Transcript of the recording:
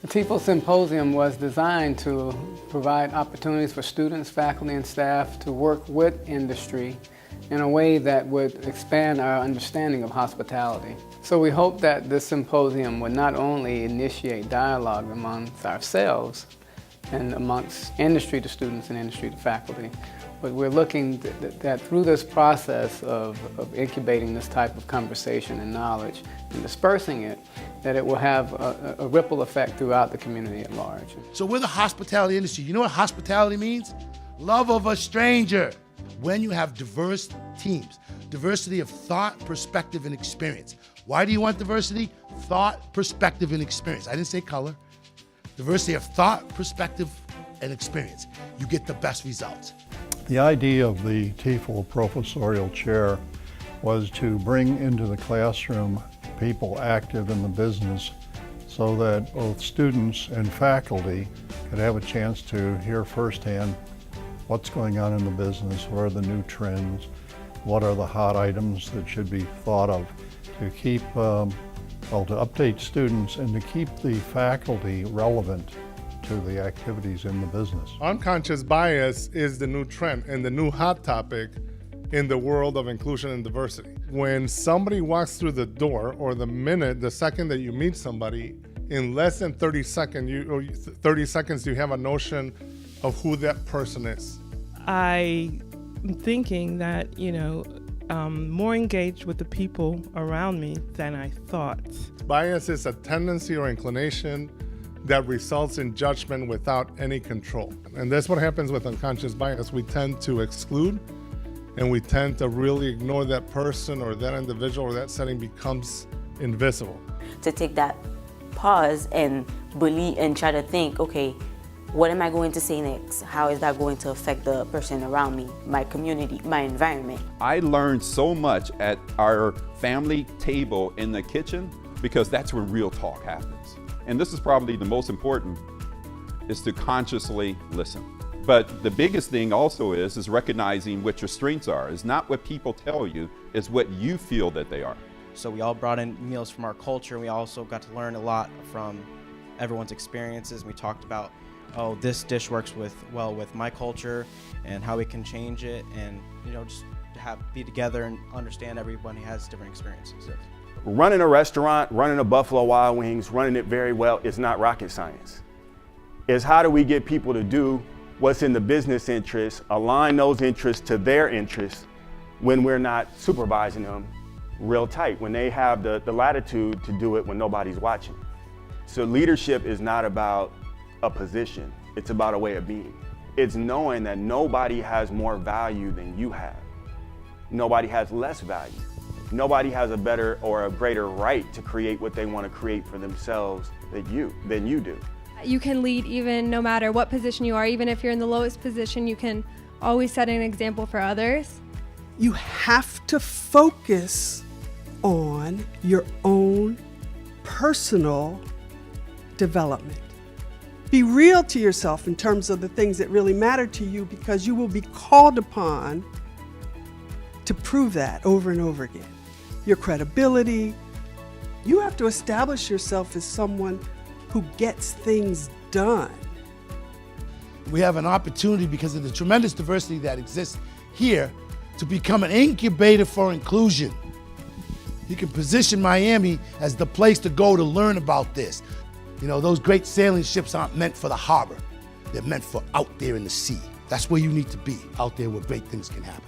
The Tiefel Symposium was designed to provide opportunities for students, faculty, and staff to work with industry in a way that would expand our understanding of hospitality. So we hope that this symposium would not only initiate dialogue amongst ourselves and amongst industry to students and industry to faculty, but we're looking that through this process of incubating this type of conversation and knowledge and dispersing it, that it will have a ripple effect throughout the community at large. So we're the hospitality industry. You know what hospitality means? Love of a stranger. When you have diverse teams, diversity of thought, perspective, and experience. Why do you want diversity? Thought, perspective, and experience. I didn't say color. Diversity of thought, perspective, and experience. You get the best results. The idea of the Tiefel Professorial Chair was to bring into the classroom people active in the business so that both students and faculty could have a chance to hear firsthand what's going on in the business, what are the new trends, what are the hot items that should be thought of to keep, to update students and to keep the faculty relevant to the activities in the business. Unconscious bias is the new trend and the new hot topic in the world of inclusion and diversity. When somebody walks through the door, or the second that you meet somebody, in less than 30 seconds, you have a notion of who that person is. I'm thinking that, more engaged with the people around me than I thought. Bias is a tendency or inclination that results in judgment without any control. And that's what happens with unconscious bias. We tend to exclude, and we tend to really ignore that person or that individual, or that setting becomes invisible. To take that pause and believe and try to think, okay, what am I going to say next? How is that going to affect the person around me, my community, my environment? I learned so much at our family table in the kitchen because that's where real talk happens. And this is probably the most important, is to consciously listen. But the biggest thing also is recognizing what your strengths are. It's not what people tell you, it's what you feel that they are. So we all brought in meals from our culture. We also got to learn a lot from everyone's experiences. We talked about, oh, this dish works well with my culture and how we can change it, and just to be together and understand everybody has different experiences. Running a restaurant, running a Buffalo Wild Wings, running it very well is not rocket science. It's how do we get people to do what's in the business interest, align those interests to their interests when we're not supervising them real tight, when they have the latitude to do it when nobody's watching. So leadership is not about a position, it's about a way of being. It's knowing that nobody has more value than you have. Nobody has less value. Nobody has a better or a greater right to create what they want to create for themselves than you do. You can lead even no matter what position you are. Even if you're in the lowest position, you can always set an example for others. You have to focus on your own personal development. Be real to yourself in terms of the things that really matter to you, because you will be called upon to prove that over and over again. Your credibility, you have to establish yourself as someone who gets things done. We have an opportunity, because of the tremendous diversity that exists here, to become an incubator for inclusion. You can position Miami as the place to go to learn about this. Those great sailing ships aren't meant for the harbor. They're meant for out there in the sea. That's where you need to be, out there where great things can happen.